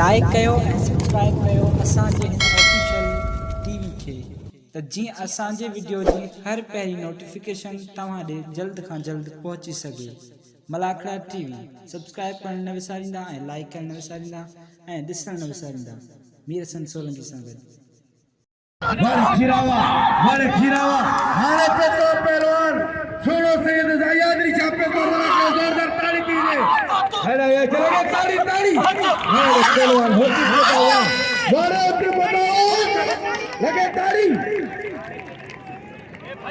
Like कयो ऐं subscribe कयो असांजे हिन ऑफिशियल टीवी खे त जीअं असांजे वीडियो जी हर पहिरीं नोटिफिकेशन तव्हां ॾे जल्द खां जल्द पहुची सघे। मलाखड़ा टीवी सब्सक्राइब करण न विसारींदा ऐं लाइक करण न विसारींदा ऐं ॾिसण न विसारींदा। मीर हसन सोलंकी सां गॾु हाणे पे तो पहलवान छोड़ो सैयद ज़यादरी छापे को जोरदार ताली दीजिए। हेलो ये चलेगा ताली ताली। हाणे पहलवान होती बताओ बड़े के बताओ लगे ताली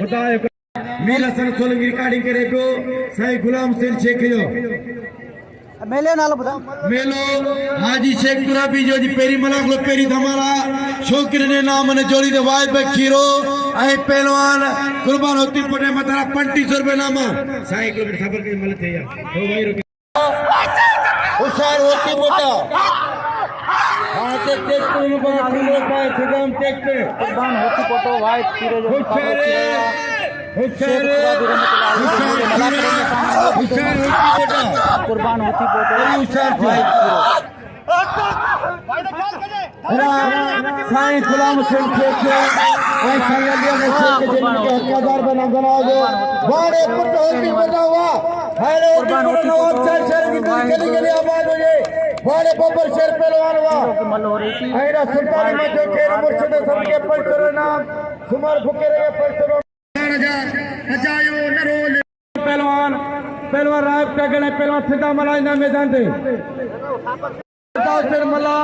बताओ। मीर हसन सोलंकी रिकॉर्डिंग करे पियो साईं गुलाम हुसैन शेख जो मेले नालो बुधा मेलो हाजी शेख तुराबी जो जी पेरी मलाखलो पेरी धमाला छोकरे ने नाम ने जोड़ी दे वाइद पे खीरो आई पहलवान कुर्बान होती पड़े मतरा 2500 रुपए नामा साईं किलोमीटर सफर के मल थे यार हो भाई रुक हुशार होती मोटा हां ते टेक को पर खुले पाए खुदाम टेक पे कुर्बान होती पोटो वाइट खीरे जो हुशार कुर्बान होती पोटो हुशार साईं गुलाम हुसैन शेख ऐं संगलिया में शेख जिन के हकदार बना दो बड़े पुट होती बतावा हेलो नवाब शहर की गली गली आबाद हो जाए बड़े बब्बर शेर पहलवान वा ऐरा सुल्तान में जो के मुर्शिद सब के पलचरो नाम सुमर फुकेरे के पलचरो 4000 बचायो नरोल पहलवान राय टगड़े पहलवान फिदा मलाइना मैदान ते शेर मला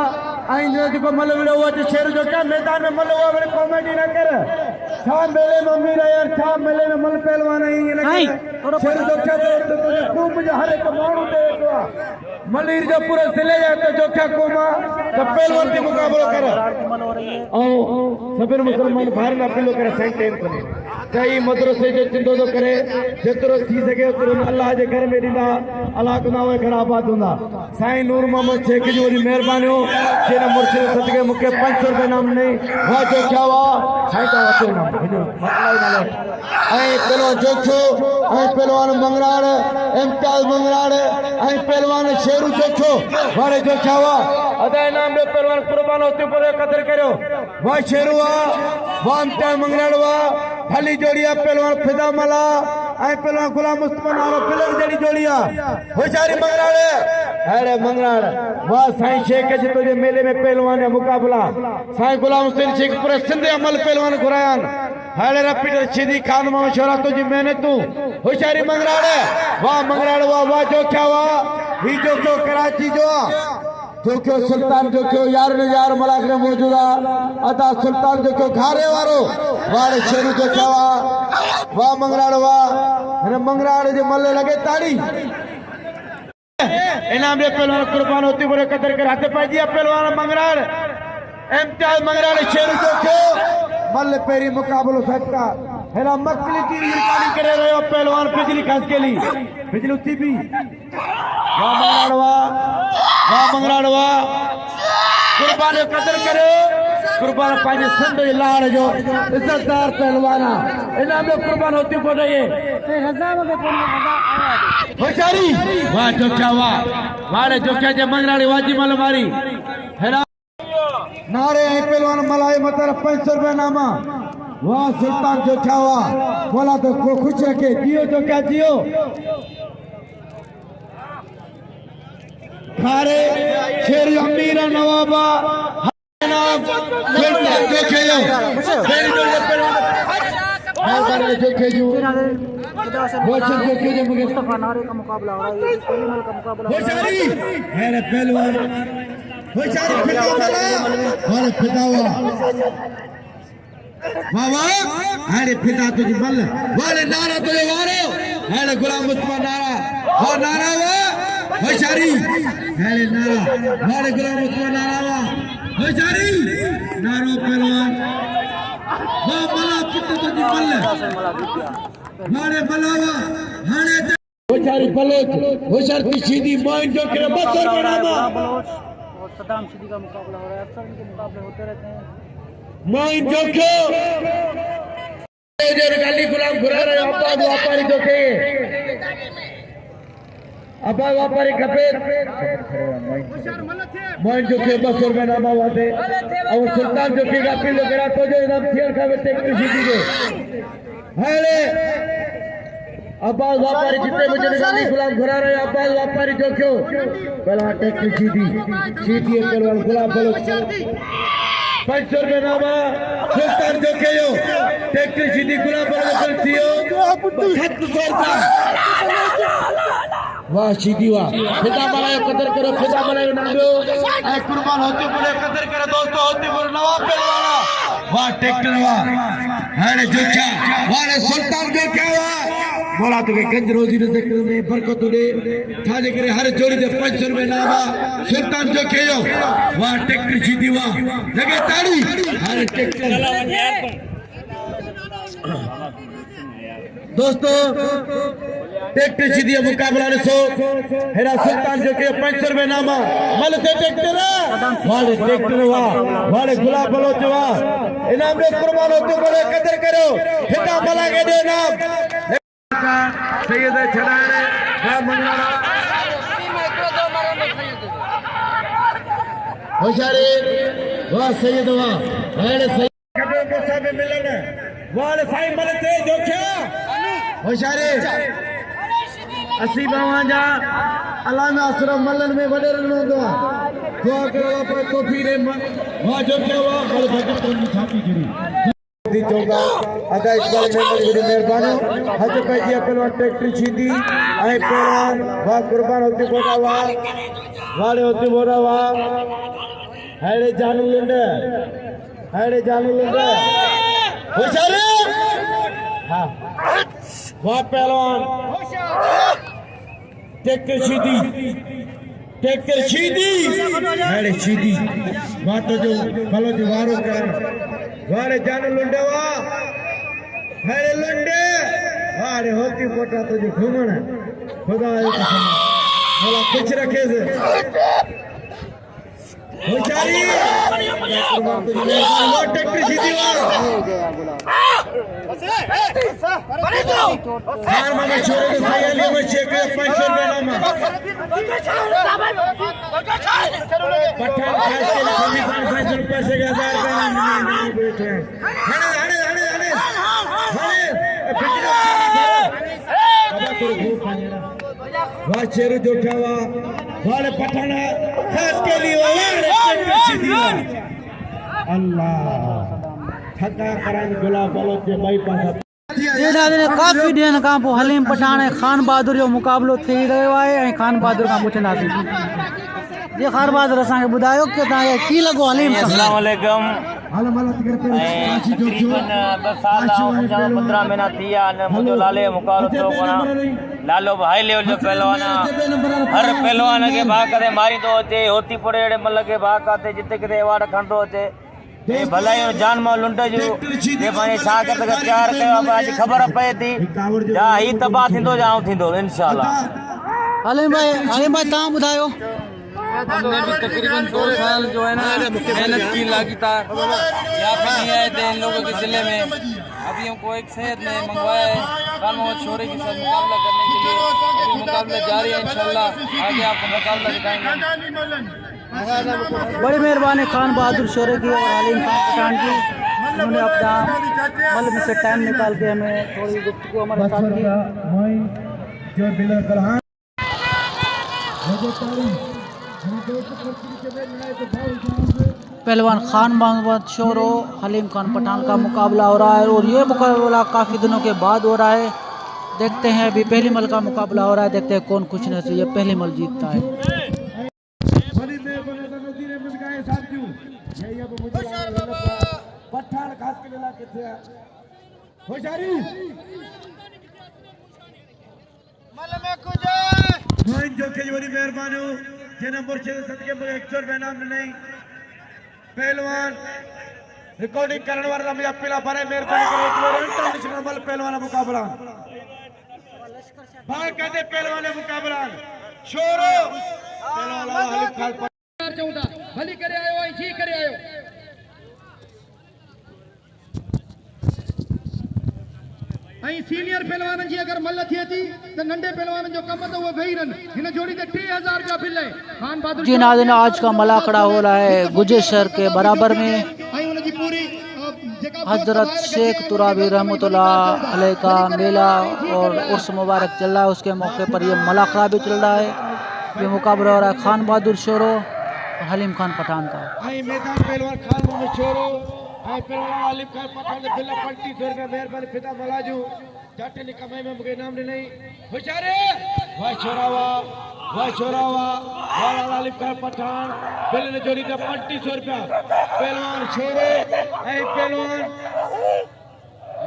आइंदो जो मल विड़ो वो शेर जो क्या मैदान में मल वो कॉमेडी न कर छा मेले में मीर यार छा मेले में मल पहलवान आई शेर जो क्या तुझे खूब जो हर एक मानू दे तो मलीर जो पूरे जिले जा तो जो क्या कोमा तो पहलवान के मुकाबला कर ओ सबर मुसलमान बाहर ना पिलो करे सेंटेन करे कई मदरसे जो चिंदो तो करे जेतरो थी सके उतरो अल्लाह जे घर में दीदा अल्लाह को नाम घर आबाद हुंदा साईं नूर मोहम्मद शेख जी वरी मेहरबानी हो जेने मुर्शिद सदके मुके 500 रुपए नाम नहीं वा जो क्या वा साईं का वचो नाम हिजो मतलब ना आई पहलवान जोखो आई पहलवान मंगराड़ इम्तियाज मंगराड़ आई पहलवान शेरू जोखो वाले जो क्या वा अदाय नाम दे पहलवान कुर्बान होते पर कदर करो वा शेरू वा इम्तियाज मंगराड़ वा भली जोड़िया पहलवान फिदा मला आई पहलवान गुलाम मुस्तफा नारो पिलर जड़ी जोड़िया होशारी मंगराड़ अरे मंगराड़ वाह साईं शेख जी तुझे मेले में पहलवान है मुकाबला साईं गुलाम हुसैन शेख पूरे सिंध अमल पहलवान घुरायान हाले रपीटर सीधी खान में मशवरा तुझी मेहनत तू होशारी मंगराड़ वाह मंगराड़ वाह जो क्या वाह ही जो क्यों कराची जो क्यों सुल्तान जो क्यों यार ने यार मलाखड़े मौजूदा अता सुल्तान जो क्यों घारे वारो वाले शेरू जो क्या वाह मंगराड़ वाह मंगराड़ जो मल्ले लगे ताड़ी इनाम दे पहलवान कुर्बान होती बड़े कदर कर हाथ पाई दिया पहलवान मंगराड़ इम्तियाज मंगराड़ शेरू जो क्यों मल्ले पेरी मुकाबलो सकता है ना मकली की रिकॉर्डिंग करे रहे हो पहलवान बिजली खास के लिए बिजली उठी भी वाह मंगराड़वा कुर्बान कदर करे कुर्बान पाजे संद लाड़ जो इज्जतदार पहलवाना इनाम में कुर्बान होती पड़े ये होशारी वाह जो क्या वाले जो क्या जे मंगराड़ी वाजी मल मारी है ना नारे है पहलवान मलाई मतलब 500 रुपए नामा वाह सुल्तान जो क्या बोला तो खुश है के जियो जो क्या जियो खारे शेर अमीर नवाबा नाम सुल्तान जो खेलो मेरी जो जो खेजू वो जो खेजू मुझे मुस्तफा नारे का मुकाबला हो रहा है पहले मल का मुकाबला होशारी है पहलवान होशारी फिदावा वाले फिदावा वाह अरे फिदा तुझे मल वाले नारा तुझे वारो है गुलाम मुस्तफा नारा और नारा वाह होशारी है नारा वाले गुलाम मुस्तफा नारा वाह होशारी नारो पहलवान वाह मला पुत्र तुझे मल वाले मलावा हाने होशारी बलोच होशार की सीधी माइन जो करे बसर बनावा और सदाम सीधी का मुकाबला हो रहा है अक्सर इनके मुकाबले होते रहते हैं माइन जोखो जो गाली गुलाम घुरा रहे व्यापारी जोखे अब वापारी खपे मोइन जो के 200 रुपए नामा वाते और सुल्तान जो के अपील करा तो जो इनाम थियर खावे टेक्टर सीधी दे हेले अब्बास व्यापारी जितने मुझे निकाली गुलाम घुरा रहे अब्बास व्यापारी जो क्यों पहला टेक्टर सीधी पहलवान गुलाम बोलो 500 रुपए नामा सुल्तान जो के यो टेक्टर सीधी गुलाम बोलो चलती हो 700 वाह सीधी वाह फिदा बनाए कदर करो फिदा बनाए नांगो ऐ कुर्बान होते बोले कदर करो दोस्तों होते बोले नवाब पहलवाना वाह ट्रैक्टर वाह अरे जोचा वाले सुल्तान जो क्या हुआ बोला तो के गंज रोजी ने ट्रैक्टर में बरकत दे थाजे करे हर जोड़ी दे 500 रुपए नामा सुल्तान जो केयो वाह ट्रैक्टर सीधी वाह लगे ताड़ी हर ट्रैक्टर दोस्तों ट्रैक्टर सीधी मुकाबला ने सो हेरा सुल्तान जो के 500 रुपए नामा मल से ट्रैक्टर वाले ट्रैक्टर वाले गुलाब बलोच वाह इनाम में कुर्बान होते बोले कदर करो हिता भला के दे नाम सैयद छड़ाने वाह मंगला होशियारी वाह सैयद वाह वाले सैयद कदर को सब मिलन वाले साईं मल से जो क्या होशियारी असी बावाजा अलामा आश्रम मलन में वडे रन में दुआ करो पर कॉफी ने वहां जो क्या हुआ बड़ भगत की छापी गिरी दी चौका अदा इकबाल मेमोरी बड़ी मेहरबानी हज पे जी पहलवान ट्रैक्टर सीधी आई पहलवान वाह कुर्बान होती बोला वाह वाले होती बोला वाह हेड़े जानू लुंडे होशियारी हां वाह पहलवान ट्रैक्टर सीधी अरे सीधी वाह तो जो भलो जो वारो कर वारे जान लुंडे वाह अरे लुंडे वारे होती पोटा तो जो घूमण खुदा एक भला कुछ रखे से होशियारी वो ट्रैक्टर सीधी वाह यार मामा छोरे तो सयाली में चेक 500 रुपए नामा पठान खास के लिए 500 रुपए से 1000 रुपए नाम बैठे हने वाह शेर जोठा वाले पठाना खास के लिए अल्लाह थका करान गुलाब बलोच के भाई पासा काफ़ी ॾींहंनि खां पोइ हलीम पठान ऐं खान बहादुर जो मुक़ाबिलो थी रहियो आहे ऐं खान बहादुर खां पुछंदासीं जी खान बहादुर असांखे ॿुधायो कि तव्हांखे कीअं लॻो हलीम सां अस्सलाम वालेकुम तकरीबन 10 साल 15 महीना थी विया मुंहिंजो लाले जो मुक़ाबिलो थियो कोन लालो हाई लेवल जो पहलवान हर पहलवान खे भाउ करे मारींदो अचे होती पड़े अहिड़े मल खे भाउ काथे जिते किथे अवार्ड खणंदो अचे भलाई जान मां लुंड जूं जे पंहिंजे शागिर्द खे तयारु कयो आहे अॼु ख़बर पए थी या ही तबाह थींदो या आउं थींदो इंशाअल्लाह हलीम भाई तव्हां ॿुधायो हमने भी तकरीबन 2 साल जो है ना मेहनत की लगातार यहाँ पे नहीं आए थे इन लोगों के जिले में अभी हमको एक सैयद ने मंगवाया है खान मोहम्मद शोरे के साथ मुकाबला करने के लिए अभी मुकाबला जारी है इंशाल्लाह आगे आपको मुकाबला दिखाएंगे बड़ी मेहरबानी खान बहादुर शोरे की और हलीम खान पठान की उन्होंने अपना मतलब में से टाइम निकाल के हमें थोड़ी गुफ्तगू हमारे साथ की पहलवान खान मोहम्मद शोरो हलीम खान पठान का मुकाबला हो रहा है और ये मुकाबला काफ़ी दिनों के बाद हो रहा है। देखते हैं अभी पहली मल का मुकाबला हो रहा है, देखते हैं कौन कुछ नहीं से ये पहली मल जीतता है। मेहरबानी जे नंबर 6 सदके 100 रुपए नाम नहीं पहलवान रिकॉर्डिंग करने वाला मुझे पहला भरे मेहरबानी करो इंटरनेशनल बल पहलवान मुकाबला भाग कहते पहलवान मुकाबला शोरो पहलवान हलीम खान चौथा भली करे आयो आई ठीक करे आयो ऐं सीनियर पहलवाननि जी अगरि मल थिए थी त नंढे पहलवाननि जो कम त उहो वेही रहनि। हिन जोड़ी ते 3000 रुपया बिल है। खान बहादुर जी नाज़रीन, आज का मलाखड़ा हो रहा है गुजेशर के बराबर में। ऐं उनजी पूरी हजरत शेख तुराबी रहमतुल्लाह अलैह का मेला और उर्स मुबारक चल रहा है, उसके मौके पर ये मलाखड़ा भी चल रहा है। ये मुकाबला हो रहा है खान बहादुर शोरो और हलीम खान पठान का। ऐं मैदान पहलवान खान मोहम्मद शोरो ऐं पहलवान आलिम खान पठान जे बिल 3500 रुपया महिरबानी फिदा मलाजू जाट ने कमाई में मूंखे इनाम ॾिनई। होशियारे वाह छोरावा वाह आलिम खान पठान बिल ने जोड़ी ते 3500 रुपया पहलवान शोरो ऐं पहलवान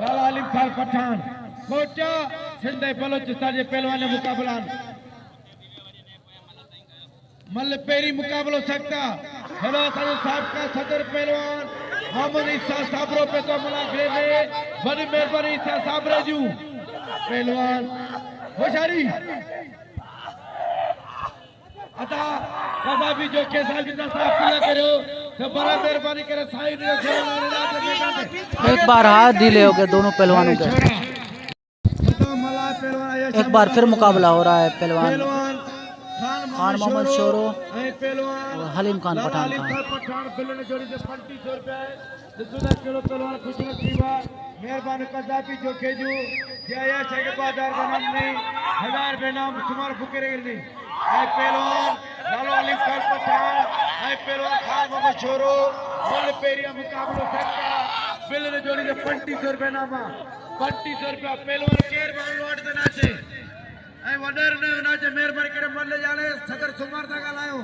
लाला आलिम खान पठान कोटा सिंध ऐं बलोचिस्तान जे पहलवान जो मुकाबला मल पेरी मुकाबलो सकता हेलो असांजो साबिक़ा सदर पहलवान मोहम्मद ईसा साबरो पे तो मुलाक़े में बड़ी मेहरबानी ईसा साबरे जूं पहलवान होशियारी अता कदा भी जो के साल जितना साफ पूरा करो तो बड़ा मेहरबानी करे साईं ने एक बार हाथ ढीले हो गए दोनों पहलवानों के। एक बार फिर मुकाबला हो रहा है पहलवान खान मोहम्मद शोरो और हलीम खान पठान का। मेहरबानी कदापि जो खेजू जया शेख बाजार बनम नहीं 1000 बेनाम सुमार फुकेरे नहीं ऐ पहलवान लालो अली खान पठान ऐ पहलवान खान मोहम्मद शोरो मल पेरिया मुकाबलो सकता बिल ने जोड़ी दे 3500 रुपया नामा 3500 रुपया पहलवान केर बाल लौट देना छे ऐ वडर ने नाचे मेहरबानी करे मल्ले जाने सदर सुमार ता गालायो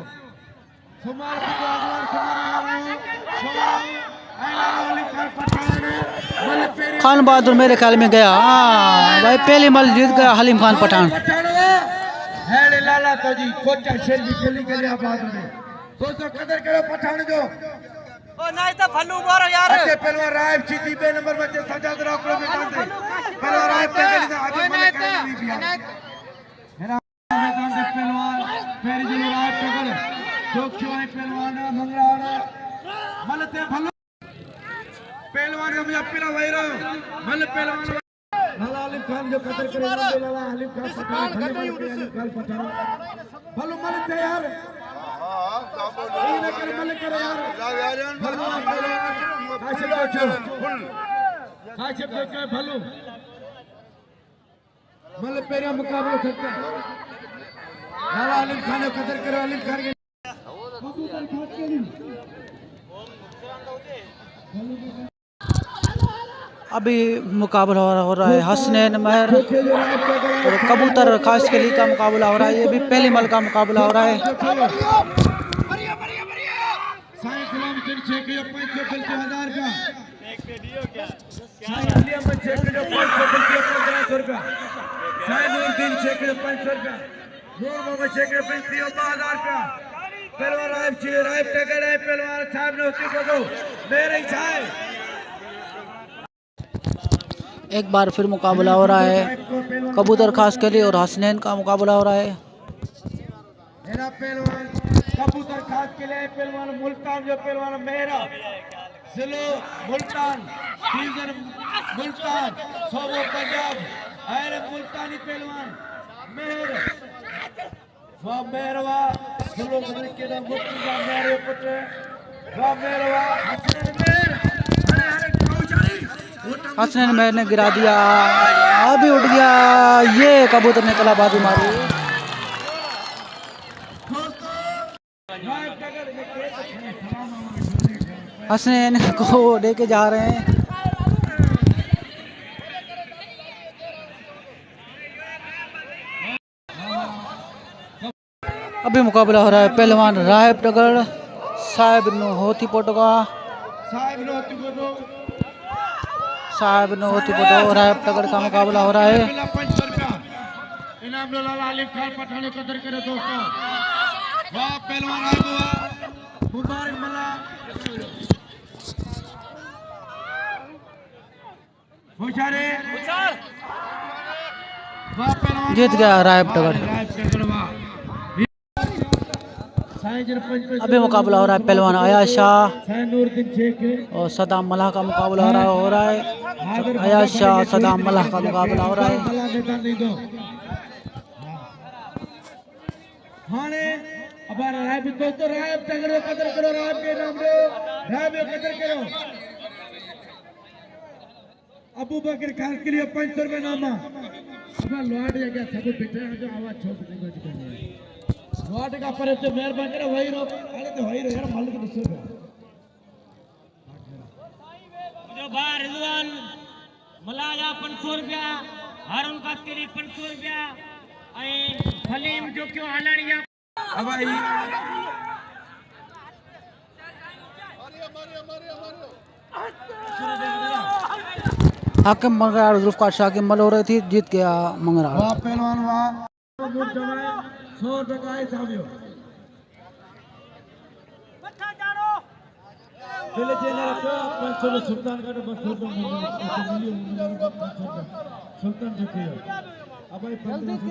सुमार को अगवार सुमार गालायो ऐ लालो अली खान पठान मल पेरिया खान बहादुर मेरे ख्याल में गया। हाँ भाई, पहली मल जीत गया हलीम खान पठान। हेड़े लाला तो जी कोटा शेर भी खेली के लिए आबाद में दोस्तों कदर करो पठान जो ओ नहीं तो भल्लू बोरो यार। अच्छे पहलवान रायब सीधी बे नंबर में सजाद रोकड़ो में डाल दे पहलवान रायब के लिए आगे मल कर नहीं दिया मेरा मैदान के पहलवान फेरी जी रायब टकर जोक्षो है पहलवान मंगराड़ा मलते भल्लू पहलवान का मुझे पीला वैरो मल पहलवान लाला अली खान जो कदर करे लाला अली खान पठान अली खान पठान भल्लू मलते यार ये कर मल कर यार भल्लू काशिफ देखो भल्लू मल पेरिया मुकाबला सकता लाला अली खान जो कदर करे अली खान के अभी मुकाबला हो रहा है हसनैन महर और कबूतर खास के लिए का मुकाबला हो रहा है। ये भी पहली मल का मुकाबला हो रहा है। एक बार फिर मुकाबला हो रहा है कबूतर खास के लिए और हसनैन का मुकाबला हो रहा है। मेरा पहलवान कबूतर खास के लिए पहलवान मुल्तान जो पहलवान मेरा जिलो मुल्तान सीजन मुल्तान सोबो पंजाब अरे मुल्तानी पहलवान मेहर वाह मेहरवा जिलो बने के ना मुक्ति मेरे पुत्र वाह मेहरवा हसनैन मेहर अरे कौशाली हसनैन महर ने गिरा दिया, अभी उठ गया। ये कबूतर ने कलाबाजी मारी। हसनैन को लेके जा रहे हैं। अभी मुकाबला हो रहा है पहलवान राहब टगर साहिब नो होती पोटोगा साहब ने होती पटो राहब टगर का मुकाबला हो रहा है। इनाम लाला आलिम खान पठान कदर करे दोस्तों वाह पहलवान आए बुआ मुबारक मला होशियारे वाह पहलवान जीत गया राहब टगर। अभी मुकाबला हो रहा है पहलवान अयाज शाह सैनुद्दीन शेख और सदाम मल्लाह का मुकाबला हो रहा है। अयाज शाह सदाम मल्लाह का मुकाबला हो रहा है। हाने अब राय भी दोस्तों राय तगड़ो कदर करो राय के नाम दो राय भी कदर करो। अबू बकर खान के लिए 500 रुपए नामा अब लॉर्ड या क्या सब बैठे हैं जो आवाज छोड़ देंगे लॉर्ड का पर तो मेहरबान करे वही रो अरे तो वही रो यार मालिक के दूसरे जो बाहर रिजवान मलाया 500 रुपया हारून का तेरी 500 रुपया आई हलीम जो क्यों हलाड़िया अब आई हाकिम मंगरार जुल्फकार शाह की मल हो रही थी, जीत गया मंगरार। वाह पहलवान वाह मुठ जमाए 100 टका है सामियो चले चले रखो 500 में सुल्तान का बस सुल्तान देखिए अब भाई 1500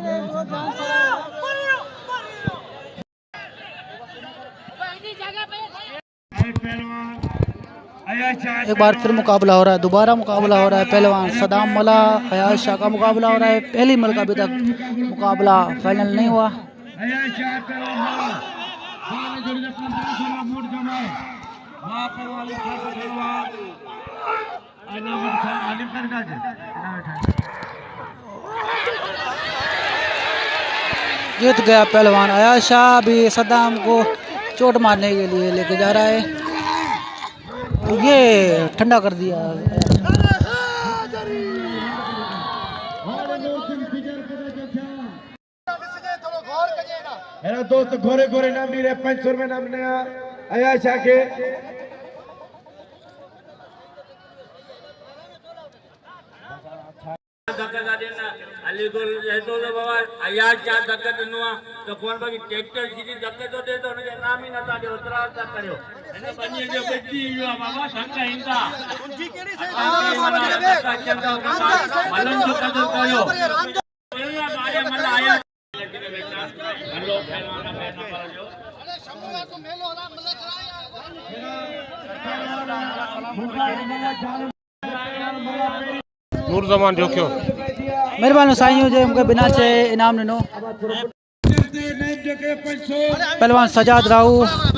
एक बार फिर मुकाबला हो रहा है, दोबारा मुकाबला हो रहा है। पहलवान सदाम मल्लाह अयाज शाह का मुकाबला हो रहा है। पहली मल का अभी तक मुकाबला फाइनल नहीं हुआ। जीत गया पहलवान अयाज शाह। भी सदाम को चोट मारने के लिए लेके जा रहा है, ये ठंडा कर दिया। मेरा दोस्त गोरे गोरे नाम नहीं रहे 500 रुपए नाम ने अयाज शाह के अलीगढ़ रहतो तो बाबा अयाज शाह धक्का दिनो तो कोण बाकी ट्रैक्टर सीधी धक्के तो दे तो उनके नाम ही नता दे उतरा तक करियो એને બની જે બેટી યો બાબા સંકા હિંદા ઊંચી કેડી છે મલન જો કદો કયો એયા બારે મલ આયા હલો પહેલવાના પહેના પરજો અરે સમૂહ તો મેલો હલા મલ કરાયા नूरजमान जो क्यों मेहरबानी साईं जो मूंखे बिना चए इनाम ॾिनो। पहलवान सजाद राऊ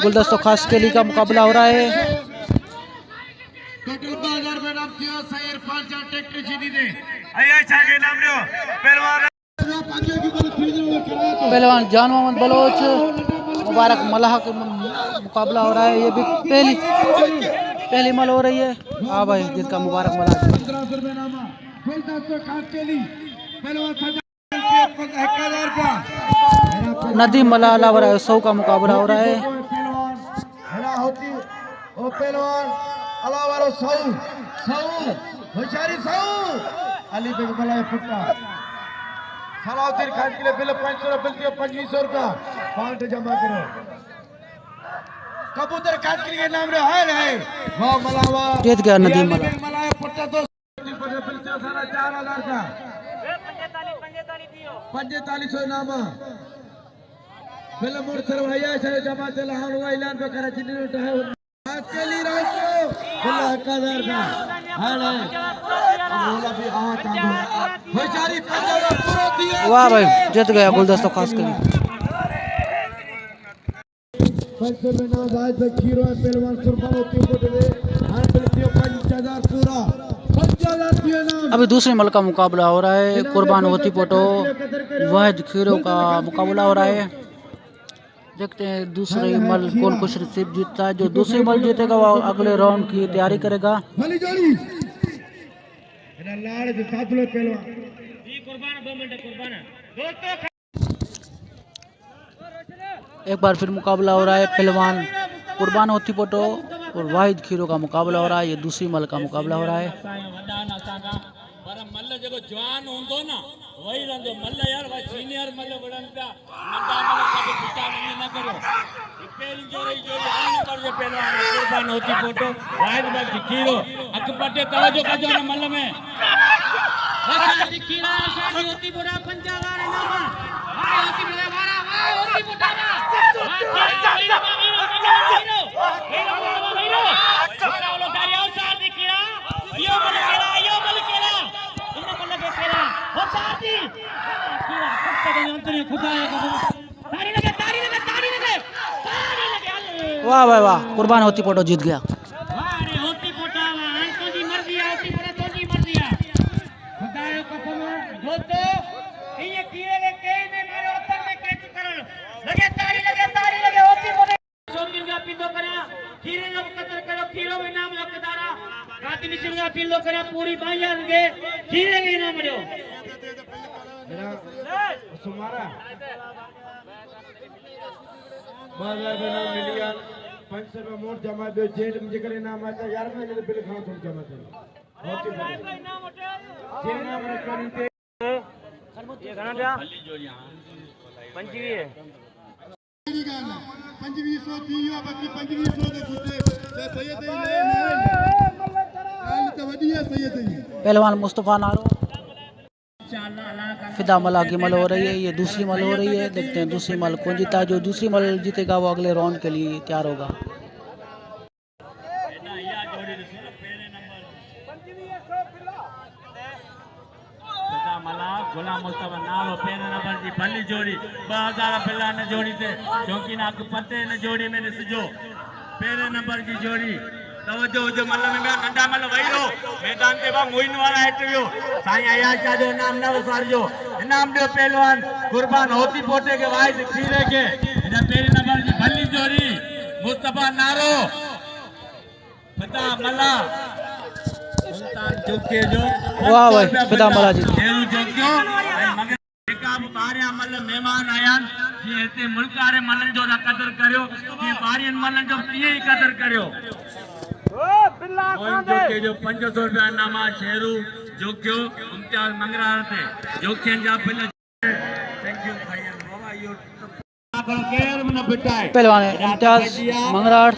गुलदस्तो खास केली का मुकाबला हो रहा है। पहलवान जान मोहम्मद बलोच मुबारक मल्लाह का मुकाबला हो रहा है। ये भी पहली मल हो रही है। हाँ भाई जिसका मुबारक मल्लाह नदीम मलाला वरा 100 का मुकाबला हो रहा है। अली बेग मलाए फुट्टा सलाउद्दीन खान के लिए बिल 500 बिल दियो 2500 का पांच जमा करो। कबूतर खान के लिए नाम रे है वाह मलावा जीत गया नदीम मलाए फुट्टा तो बिल 4000 का 4500 नामा बिल मुड़ सरवाया से जमा चला हुआ ऐलान पे करा जिन्हें है के लिए रास्तो बिल 1000 का वाह भाई जीत गया गुलदस्ता खास के लिए। अभी दूसरे मल का मुकाबला हो रहा है। कुर्बान होती पोटो वाहिद खीरो का मुकाबला हो रहा है। देखते हैं दूसरे मल कौन कुछ रिसीव जीतता है। जो दूसरी मल जीतेगा वो अगले राउंड की तैयारी करेगा। एक बार फिर मुकाबला हो रहा है। पहलवान कुर्बान होती पोटो और वाहिद खीरो का मुकाबला हो रहा है। ये दूसरी मल का मुकाबला हो रहा है। पर मल्ल जो जवान होंदो ना वही रंदो मल्ल यार वा सीनियर मल्ल वडन का नंदा मल्ल सब पिता न करो पेल जोरी आन कर जो पहलवान कुर्बान होती फोटो वाहिद बाग खीरो अकपटे तवज्जो कजो न मल्ल में बस खीरा शादी होती बुरा पंजावार नामा हाय होती बुरा वारा वाह होती बुटा वाह वाह वाह, कुर्बान होती पोटो जीत गया। पूरी बाइया खीरे के इनाम दो सुमारा बाजार में नाम मिलिया 500 रुपया मोट जमा दो जेट मुझे करे नाम आता यार मैंने तो बिल खाओ तुम जमा दो बहुत ही जे नाम रखनी थे ये गाना क्या 25 है 2500 दियो बाकी 2500 दे खुदे सैयद पहलवान मुस्तफा नारो फिदा मला की मल हो रही है, ये दूसरी मल हो रही है। देखते हैं दूसरी मल कौन जीता है। जो दूसरी मल जीतेगा वो अगले राउंड के लिए तैयार होगा। गुलाम मुस्तफा नालो पेन नंबर जी भली जोड़ी 2000 पिला न जोड़ी थे क्योंकि ना पते न जोड़ी में ॾिसजो पेन नंबर जी जोड़ी तवज्जो जो मल में नंढा मल वही रो मैदान ते बा मोइन वाला इंटरव्यू साईं अयाशा जो इनाम न विसारजो इनाम ॾियो पहलवान कुर्बान होती पोटे के वाइद खीरे के इन पेन नंबर जी भली जोड़ी मुस्तफा नारो पता मला सुल्तान चौके जो वाह भाई फिदा मला जी शेरू जोगियो मगर जेका ॿारहं मल महिमान आया जी हिते मुल्क वारे मलनि जो कदर करियो जी ॿारहं मलनि जो तीअं ई कदर करियो जोके जो 500 रुपया इनामा शेरू जोगियो इम्तियाज मंगरार ते जोगियन जा बिल थैंक यू भाई बाबा यो पहलवान इम्तियाज मंगराड़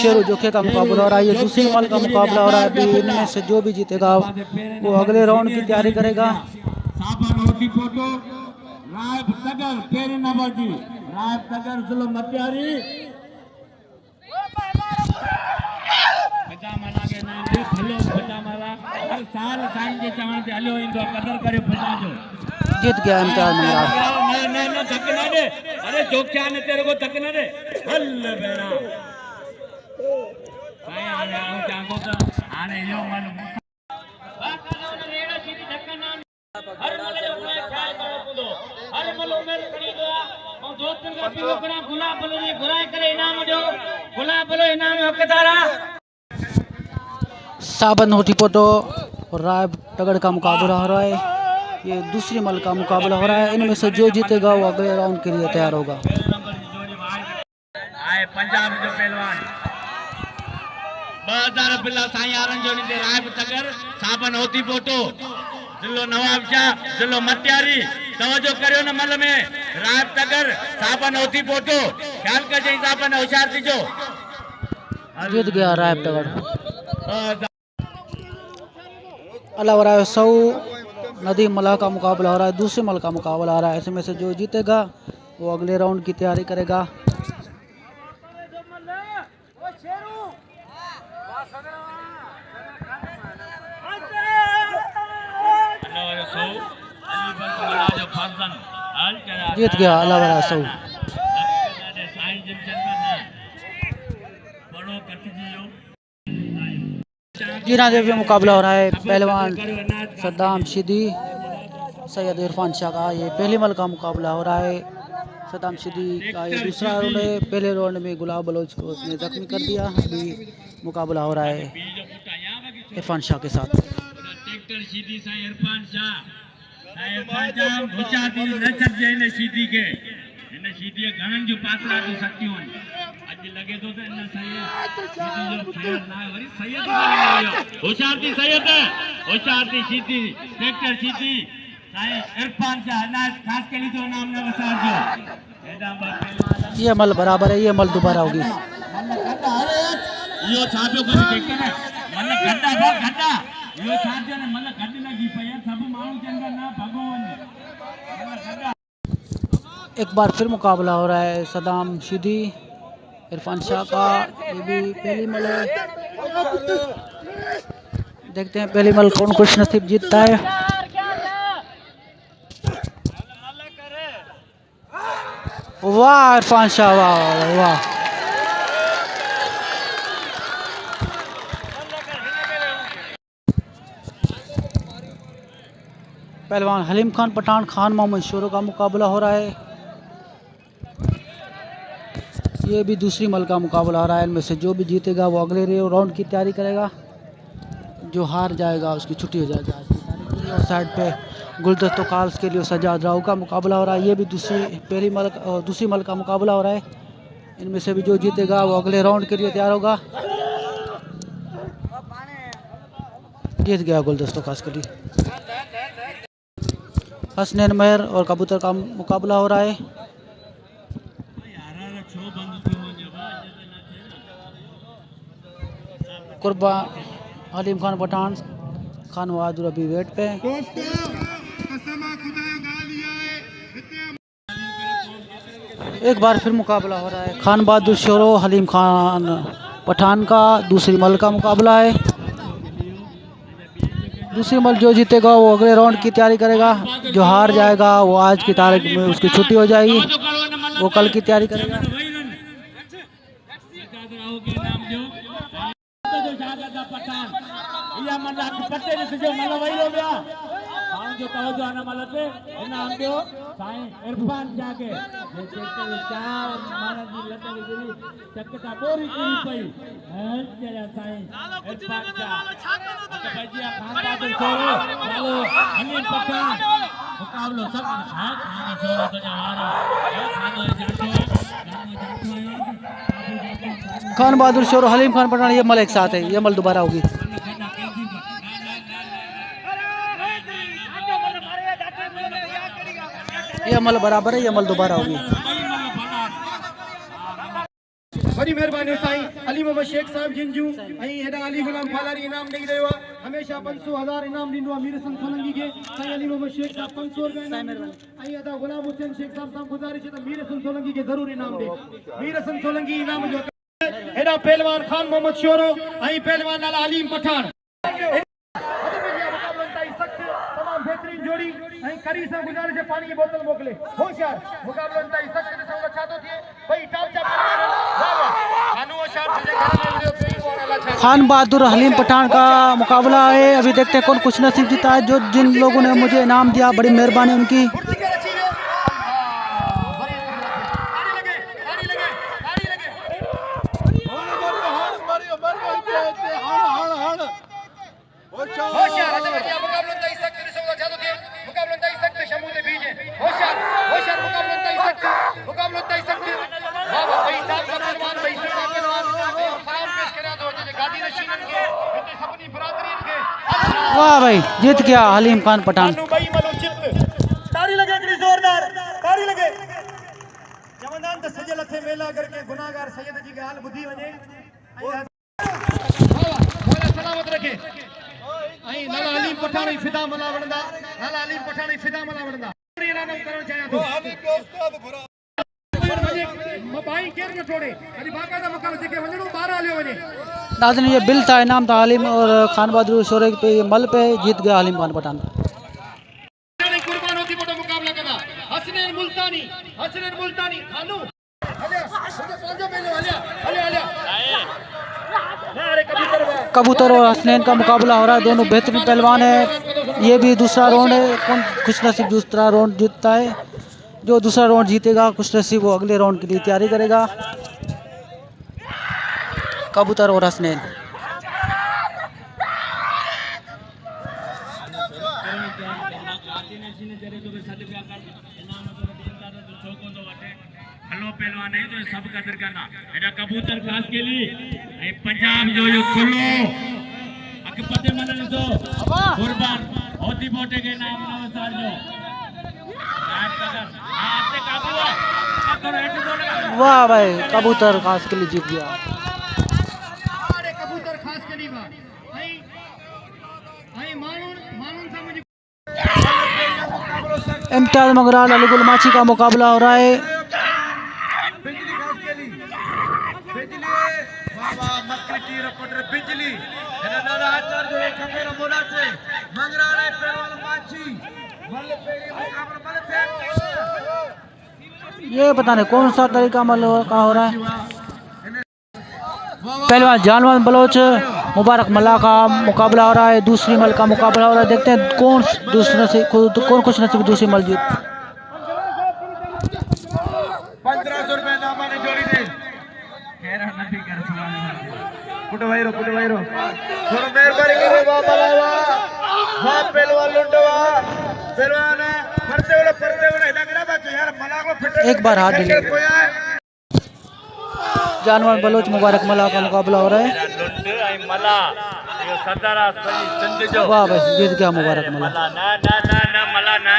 शेरू जोखे का मुकाबला हो रहा है। ये दूसरी मल का मुकाबला हो रहा है। इनमें से जो भी जीतेगा वो अगले राउंड की तैयारी करेगा। जीत गया इम्तियाज मंगराड़। अरे जोख्या ने तेरे को धक न दे हल बेरा साईं आने आऊं चांगो का आने यो मन रेड़ा सीधी धक्का ना हर मल जो ख्याल करो कुदो हर मल उमेर करी दो और दोस्तन का पीलो करा गुलाब बलो ने गुराई करे इनाम दो गुलाब बलो इनाम हकदारा साबन होटी पोटो और राय तगड़ का मुकाबला हो रहा है। ये दूसरी मल का मुकाबला हो रहा है। इनमें से जो जीतेगा वो अगले राउंड के लिए तैयार होगा। आए पंजाब जो पहलवान 2000 बिल्ला साईं आरन जो ने राय तगर साबन होती पोटो जिलो नवाब शाह जिलो मटियारी तवज्जो करियो न मल में राय तगर साबन होती पोटो ख्याल कजे साबन होशियार थीजो जीत गया राय तगड़। अलावा राय सौ नदीम मला का मुकाबला हो रहा है। दूसरे मल का मुकाबला आ रहा है। इसमें से जो जीतेगा वो अगले राउंड की तैयारी करेगा। जीत गया अलावा राय सौ। जीना देवी में मुकाबला हो रहा है। पहलवान सद्दाम शिदी सैयद इरफान शाह का ये पहली मल का मुकाबला हो रहा है। सद्दाम शिदी का ये दूसरा राउंड है। पहले राउंड में गुलाब बलोच को उसने जख्मी कर दिया। अभी मुकाबला हो रहा है इरफान शाह के साथ। ट्रैक्टर शिदी साईं इरफान शाह गुचाती न छजे इन शिदी के इन शिदी घणन जो पासरा जो सकियो आज लगे तो इन सही शिदी जो ख्याल ना वरी सैयद होशियारती सैयद होशियारती शिदी ट्रैक्टर शिदी साईं इरफान शाह ना खास के लिए जो नाम न वसार जो एदा पहलवान ये मल बराबर है। ये मल दोबारा होगी। यो छापियो कर देखते ना मन गड्ढा बा गड्ढा यो छापियो ने मन गड्ढी लगी पई सब मानू चंगा ना भगवान एक बार फिर मुकाबला हो रहा है सद्दाम शिदी इरफान शाह का। ये भी पहली मल है। देखते हैं पहली मल कौन खुश नसीब जीतता है। वाह इरफान शाह वाह वाह पहलवान हलीम खान पठान खान मोहम्मद शोरो का मुकाबला हो रहा है। ये भी दूसरी मल का मुकाबला हो रहा है। इनमें से जो भी जीतेगा वो अगले राउंड की तैयारी करेगा, जो हार जाएगा उसकी छुट्टी हो जाएगी आज की तारीख के लिए। और साइड पे गुलदस्तों काल्स के लिए सजाद राव का मुकाबला हो रहा है। ये भी दूसरी मल का मुकाबला हो रहा है। इनमें से भी जो जीतेगा वो अगले राउंड के लिए तैयार होगा। जीत गया गुलदस्तों काल्स के लिए। हसनैन महर और कबूतर का मुकाबला हो रहा है। कुर्बान हलीम खान पठान खान बहादुर अभी वेट पे। एक बार फिर मुकाबला हो रहा है। खान बहादुर शोरो हलीम खान पठान का दूसरी मल का मुकाबला है। दूसरी मल जो जीतेगा वो अगले राउंड की तैयारी करेगा, जो हार जाएगा वो आज की तारीख में उसकी छुट्टी हो जाएगी, वो कल की तैयारी करेगा। खान बहादुर शोर और हलीम खान पठान ये मल एक साथ है, ये मल दोबारा होगी। ये मल बराबर है, ये मल दोबारा होगी। बड़ी मेहरबानी साईं अली मोहम्मद शेख साहब जिंजू ऐं हेॾा अली गुलाम फालारी इनाम ॾेई रहियो आहे। हमेशा 500,000 इनाम ॾींदो आहे मीर हसन सोलंकी खे। साईं अली मोहम्मद शेख साहब 500 रुपया इनाम ऐं अदा गुलाम हुसैन शेख साहब गुज़ारिश है त मीर हसन सोलंकी खे ज़रूर इनाम ॾे। मीर हसन सोलंकी इनाम जो हेॾा पहलवान खान मोहम्मद शोरो ऐं पहलवान नाला हलीम पठान तमाम बेहतरीन जोड़ी ऐं करी सां गुज़ारिश है पानी की बोतल मोकिले। होशियार मुक़ाबलो इंतहाई सख़्त ॾिसण खां छा थो थिए भई टॉप चाप खान बहादुर हलीम पठान का मुकाबला है। अभी देखते हैं कौन कुछ नसीब जीता है। जो जिन लोगों ने मुझे इनाम दिया बड़ी मेहरबानी उनकी। वाह भाई, जीत गया हलीम खान पठान। तारी लगे हिकिड़ी ज़ोरदार तारी लगे। चवंदा आहिनि त सॼे लथे मेला करके गुनाहगार सैयद जी ॻाल्हि ॿुधी वञे मौला सलामत रखे। ऐं नाला हलीम पठान ई फिदा मला वणंदा, नाला हलीम पठान ई फिदा मला वणंदा। इनाम करणु चाहियां थो भाई केर न छोड़े अॼु बाक़ाइदा मुक़ाबले जेके वञणो ॿाहिरि हलियो वञे। नाज़रीन ये बिल था, इनाम था हलीम और खान बहादुर शोरे पे मल पे जीत गया हलीम खान पठान। कुर्बान होती बड़ा मुकाबला करा हसनैन मुल्तानी खानू हलिया मुझे मेलो हलिया कबूतर और हसनैन का मुकाबला हो रहा है। दोनों बेहतरीन पहलवान है। ये भी दूसरा राउंड है, कौन खुश नसीब दूसरा राउंड जीतता है। जो दूसरा राउंड जीतेगा खुश नसीब वो अगले राउंड के लिए तैयारी करेगा। कबूतर और हसनैन हलो पहलवान है तो सब कदर करना एडा कबूतर खास के लिए ए पंजाब जो खुलो अक पते मन तो कुर्बान होती बोटे के नाम नमस्कार जो याद कर आते काबू वाह भाई, कबूतर खास के लिए जीत गया। अरे कबूतर खास के लिए आई मानून समझ इम्तियाज मंगराल अलीगुल माची का मुकाबला हो रहा है। बिजली खास के लिए बिजली बाबा मक्की रिपोर्टर बिजली एना नाला हाथर जो एक मेरा बोला से मंगराल पेरोल माची मल पेरी मुकाबला मल फेर ये पता नहीं कौन सा तरीका मल का हो रहा है। पहलवान जानवान बलोच मुबारक मल्ला का मुकाबला हो रहा है, दूसरी मल का मुकाबला हो रहा है। देखते हैं कौन खुश नसीब दूसरी मल जीत। 1500 रुपए दामा ने जोड़ी दे पुट वायरो थोड़ा मेहरबानी करो बाबा लावा वाह पहलवान लुंडवा पहलवान परते हुए लग रहा बात यार मला को फिट एक बार हाथ ढीले। जानवर बलोच मुबारक मल्ला का मुकाबला हो रहा है। वाह भाई जीत गया मुबारक मल्ला। ना मला ना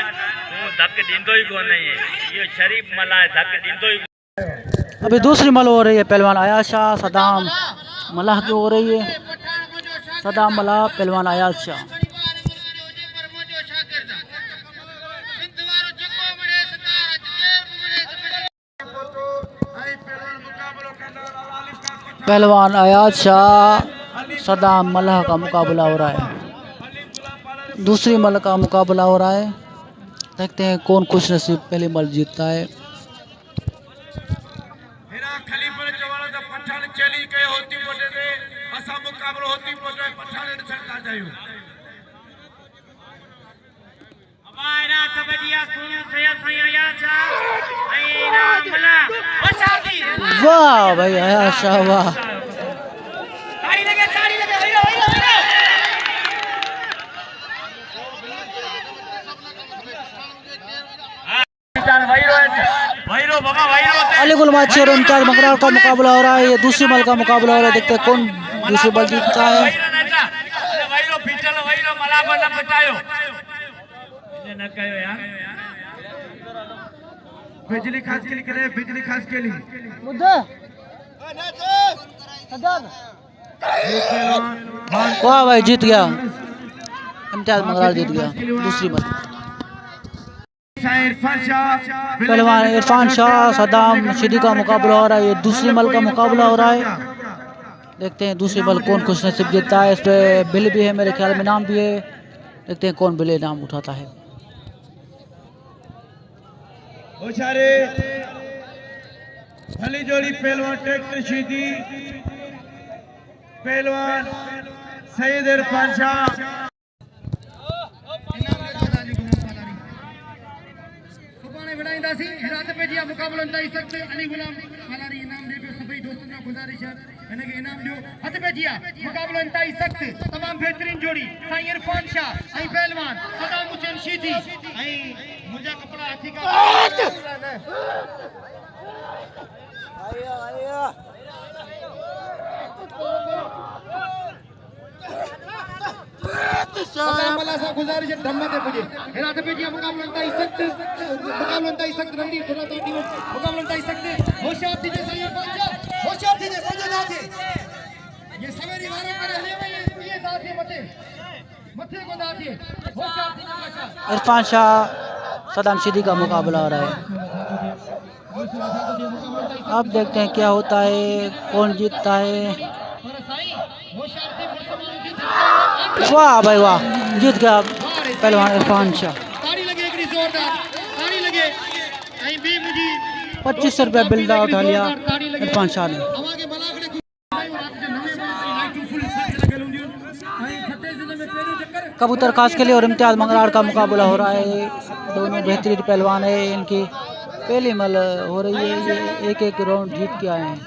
तू धक दींदो ही कोन है, ये शरीफ मला है, धक दींदो ही। अभी दूसरी मल हो रही है, पहलवान आयाज शाह सदाम मल्लाह की हो रही है। सदाम मल्लाह पहलवान आयाज शाह। पहलवान आयाज शाह सदाम मल्लाह का मुकाबला हो रहा है। दूसरी मल का मुकाबला हो रहा है। देखते हैं कौन खुश नसीब पहली मल जीतता है। वाह भाई आयाज शाह वाह। अली गुल माची और इम्तियाज मंगरार का मुकाबला हो रहा है। ये दूसरी मल का मुकाबला हो रहा है। देखते हैं कौन दूसरी बल जीतता है। बिजली खास के लिए करे बिजली खास के लिए वाह भाई जीत गया इम्तियाज मंगरार, जीत गया दूसरी मल। पहलवान इरफान शाह सदाम शिदी का मुकाबला हो रहा है। ये दूसरी मल का मुकाबला हो रहा है। देखते हैं दूसरी मल कौन खुश नसीब जीतता है। इस पे बिल भी है, मेरे ख्याल में इनाम भी है। देखते हैं कौन बिल इनाम उठाता है। भली जोड़ी पहलवान ट्रैक्टर शीदी पहलवान सईद इरफान शाह रात पे जी मुकाबलो ताई सकते अली गुलाम फलारी इनाम दे पे सभी दोस्तों का गुजारिश है मैंने के इनाम दियो हथ पे जिया मुकाबलो ताई सकते तमाम बेहतरीन जोड़ी साईं इरफान शाह आई पहलवान सदाम हुसैन शीदी आई मुझा कपड़ा हाथी का आया मला सा गुजारिश धम्मा दे मुझे रात पे जी मुकाबलो ताई सकते रंदी थोड़ा तो मुकाबलो ताई सकते होशियार थी साईं इरफान शाह होशियार थी मुझे दाते ये सवेरी वारों पर रहने में ये दाते मथे को दाते होशियार थी इरफान शाह सदाम शिदी का मुकाबला हो रहा है। अब देखते हैं क्या होता है, कौन जीतता है। वाह भाई वाह जीत गया पहलवान इरफान शाह। 2500 रुपये बिल उठा लिया इरफान शाह ने। कबूतर खास के लिए और इम्तियाज मंगरार का मुकाबला हो रहा है। दोनों बेहतरीन पहलवान है। इनकी पहली मल हो रही है। ये एक राउंड जीत के आए हैं।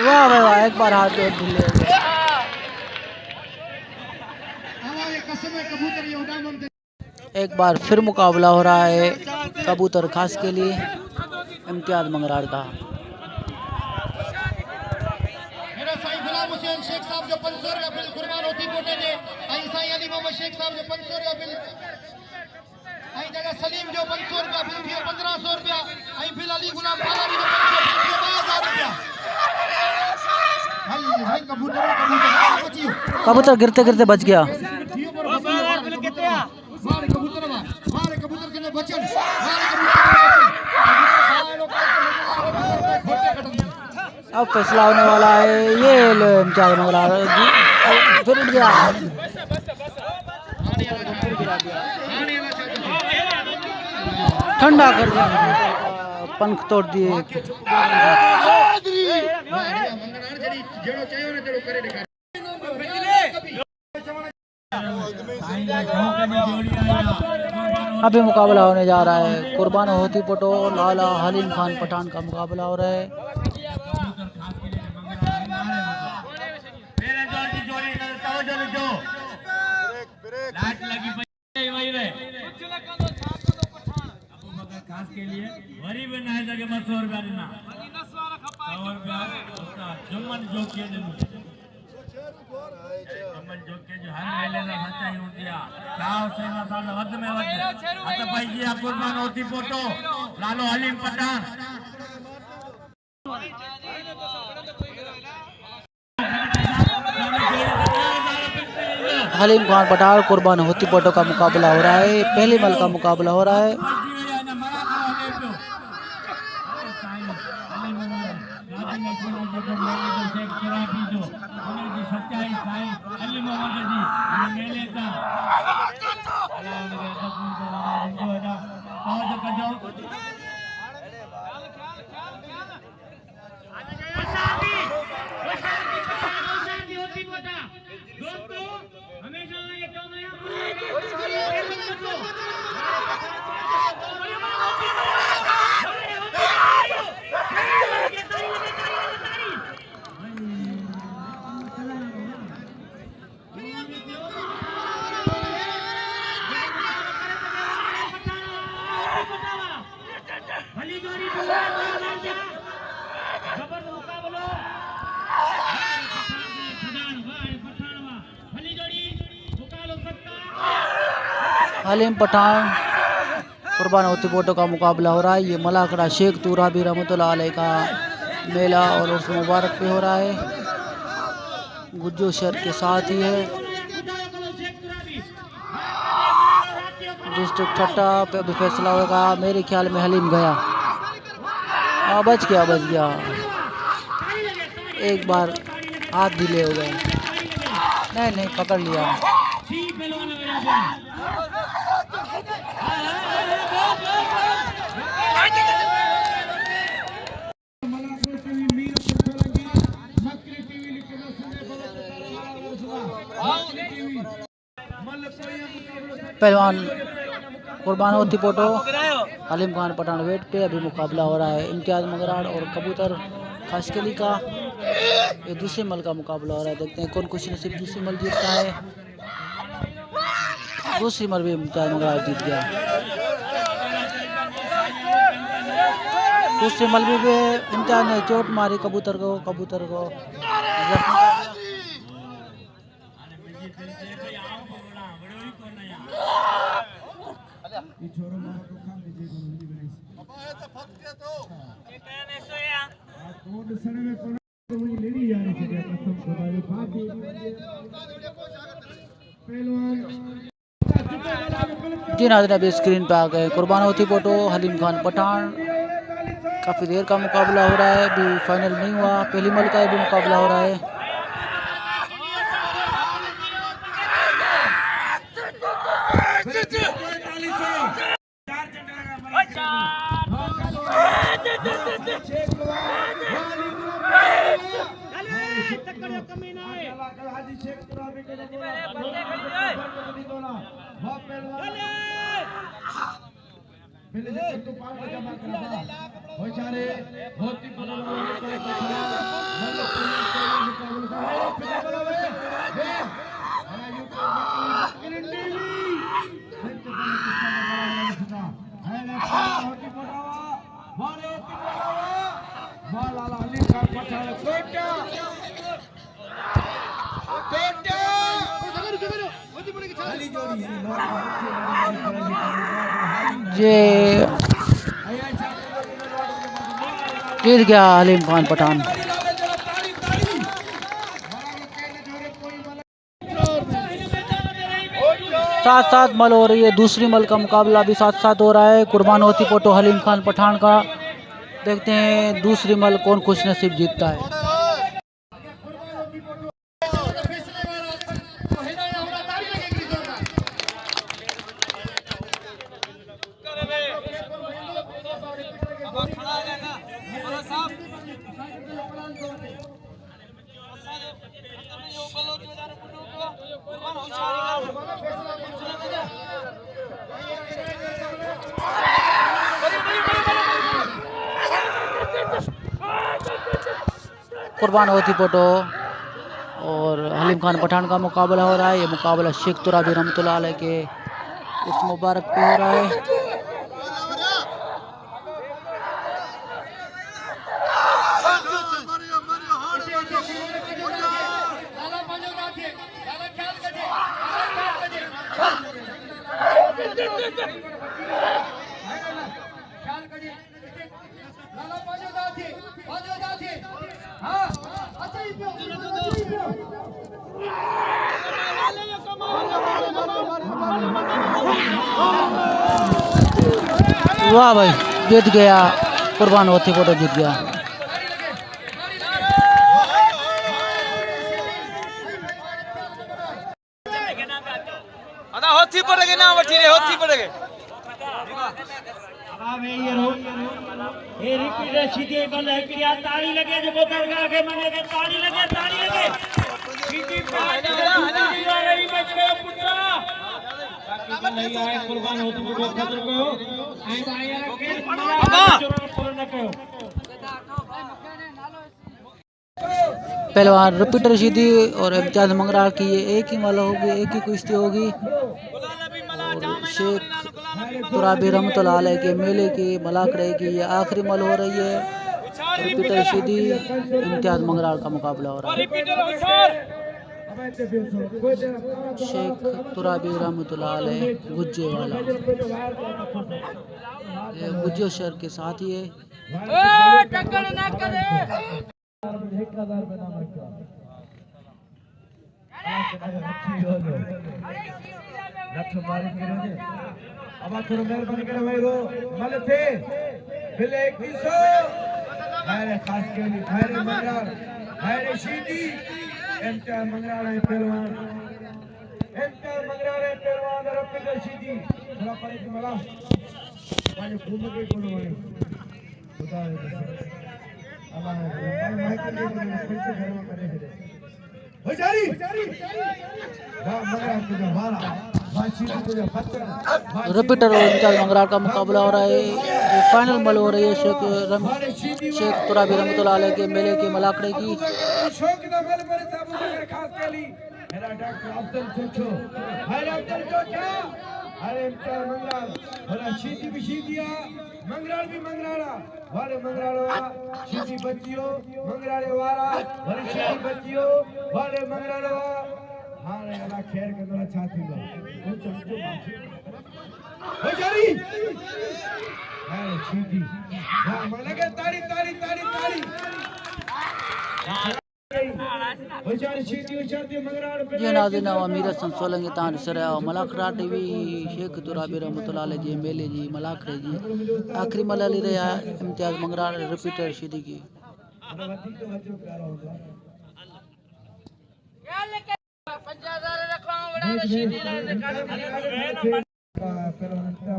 वाह भाई वाह एक बार हाथ जोड़ दिले। एक बार फिर मुकाबला हो रहा है कबूतर खास के लिए इम्तियाज मंगरार का। मेरा साईं गुलाम हुसैन शेख साहब जो 500 रुपया बिल कुर्बान होती बोटे दे आई साईं अली मोहम्मद शेख साहब जो 500 रुपया बिल ऐं जगह सलीम जो 500 रुपया फिर थी 1500 रुपया ऐं फिर अली गुलाम सालारी जो 2000 रुपया भाई कबूतर बची कबूतर गिरते गिरते बच गया। मारे कबूतर के बचन अब फैसला होने वाला है। ये लो इम्तियाज मंगरार फिर उठ गया। ठंडा कर दिया, पंख तोड़ दिए। अभी मुकाबला होने जा रहा है। कुर्बान होती पटो लाला हलीम खान पठान का मुकाबला हो रहा है। खास के लिए वरी में नहीं सके मत 100 रुपया देना 100 रुपया जुम्मन जोके जो हर मेले का सच्चाई होती है साव सेवा साल वध में वध अत भाई जी कुर्बान होती फोटो लालो हलीम पठान हलीम खान पठान कुर्बान होती पटो का मुकाबला हो रहा है। पहली मल का मुकाबला हो रहा है। हलीम पठान कुर्बान होती फोटो का मुकाबला हो रहा है। ये मलाकड़ा शेख तूराबी रहमतुल्लाह अलैह का मेला और उर्स मुबारक पे हो रहा है। गुज्जो शहर के साथ ही है। डिस्ट्रिक्ट ठट्टा पे अभी फैसला होगा। मेरे ख्याल में हलीम गया। बच गया। एक बार हाथ ढीले हो गए। नहीं पकड़ लिया। पहलवान कुर्बान होती फोटो हलीम खान पठान वेट पे अभी मुकाबला हो रहा है। इम्तियाज मंगराड़ और कबूतर खासकली का ये दूसरे मल का मुकाबला हो रहा है। देखते हैं कौन कुछ नसीब दूसरी मल जीतता है। दूसरी मल भी इम्तियाज मंगराड़ जीत गया। दूसरी मल भी इम्तियाज ने चोट मारी कबूतर को जी नाज़रीन अभी स्क्रीन पे आ गए। कुर्बान होती फोटो हलीम खान पठान काफ़ी देर का मुकाबला हो रहा है। अभी फाइनल नहीं हुआ। पहली मल का भी मुकाबला हो रहा है। ये जीत गया हलीम खान पठान। साथ साथ मल हो रही है, दूसरी मल का मुकाबला भी साथ साथ हो रहा है। कुर्बान होती फोटो हलीम खान पठान का। देखते हैं दूसरी मल कौन खुश नसीब जीतता है। कुर्बान होती फोटो और हलीम खान पठान का मुकाबला हो रहा है। ये मुकाबला शेख तुराबी रहमतुल्लाह अलैह के इस मुबारक पे हो रहा है। वाह भाई, जीत गया कुर्बान होती फोटो, जीत गया। होती पड़ेगी ना, वठी रे होती पड़ेगी। ये रिपीटर सीधे बल है कि या ताली लगे जो दरगाह के मने के ताली लगे सीधी बात है रही बच्चे पुत्रा बाकी नहीं आए कुर्बान होती को खतर को आई भाई यार के पूर्ण कयो। पहलवान रिपीटर रशीदी और इम्तियाज मंगराल की ये एक ही वाला होगी, एक ही कुश्ती होगी। और शेख तुराबी रहमतुल्लाह अलैह के मेले की मलाक रहेगी। ये आखिरी मल हो रही है। रिपीटर रशीदी इम्तियाज मंगराल का मुकाबला हो रहा है। शेख तुराबी रहमतुल्लाह अलैह गुज्जे वाला, ये गुज्जे शहर के साथ ही है। अब थोड़ा मेहरबानी करे भाई रो मल थे बिले 2100 मेरे खास के लिए मेरे मंगराल मेरे शीदी इम्तियाज मंगराल है पहलवान, इम्तियाज मंगराल है पहलवान और रिपीटर शीदी थोड़ा पड़े की मला माने घूम के कोनो वाले खुदा अल्लाह ने मैं के लिए फिर से घर में करे थे बेचारी वाह मंगराल तुझे वाला रिपीटर और इम्तियाज मंगराल का मुकाबला हो रहा है। ये फाइनल मल हो रही है शेख तुराबी रहमतुल्लाह अलैह के मेले के मलाकड़े की। अरे इम्तियाज मंगराल भला शीदी भी शीदिया मंगराल भी मंगराला वाले मंगराला शीदी बच्चियो मंगराले वाला वाले शीदी बच्चियो वाले मंगराला हाँ रे अल्लाह खैर के दोला छाती लो वो चमचो हो जारी अरे शीदी हां लगे ताली ताली ताली ताली हो जारी शीदी हो जाती मंगराल पे ये नाज़रीन अमीर हसन सोलंगी तान सरा मलाकड़ा टीवी शेख तुराबी रहमतुल्लाह अलैह जी मेले जी मलाकड़े जी आखिरी मलाली रहा इम्तियाज मंगराल रिपीटर शीदी की।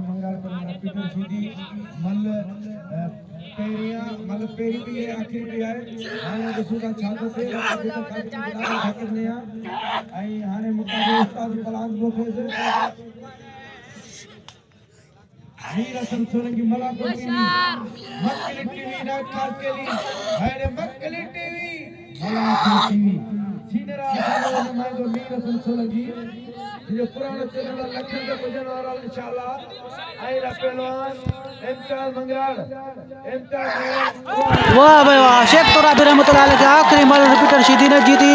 मंगल रिपीटर शीदी मल पेरिया मल पेरी भी है आखिर भी है हाने दूसरा छात्र से खातिर ने आई हाने मुकाबले उस्ताद बलान बोफे से मीर हसन सोलंकी मलाको टीवी मक्कली टीवी ना खास के लिए हाने मक्कली टीवी मलाको टीवी सीनियर आदमी मैं तो मीर हसन सोलंकी जो पुराना चैनल लखन के भजन वाला इंशाल्लाह आई रा पहलवान इम्तियाज मंगराल वाह भाई वाह, शेख तुराबी रहमतुल्लाह अलैह के आखिरी मल रिपीटर शीदी ने जीती।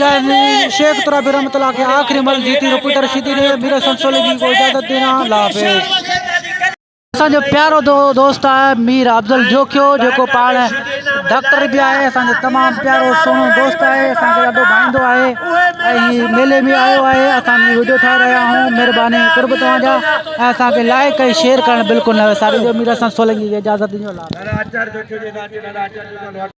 शेख तुराबी रहमतुल्लाह के आखिरी मल जीती रुपुतर रशीदी ने मीरा संसोलगी को इजाजत देना। अल्लाह हाफिज़। असांजो प्यारो दोस्त है मीर अफजल जोखियो जेको पाण डॉक्टर भी है, असांजो तमामु प्यारो सुहिणो दोस्त है, असांखे ॾाढो भाईंदो आहे ऐं मेले में आयो आहे। असांजी वीडियो ठाहे रहिया आहियूं, महिरबानी कुर्ब तव्हांजा ऐं असांखे लाइक ऐं शेयर करणु बिल्कुलु न विसारिजो। मीर असां सोलंगी खे इजाज़त ॾिजो।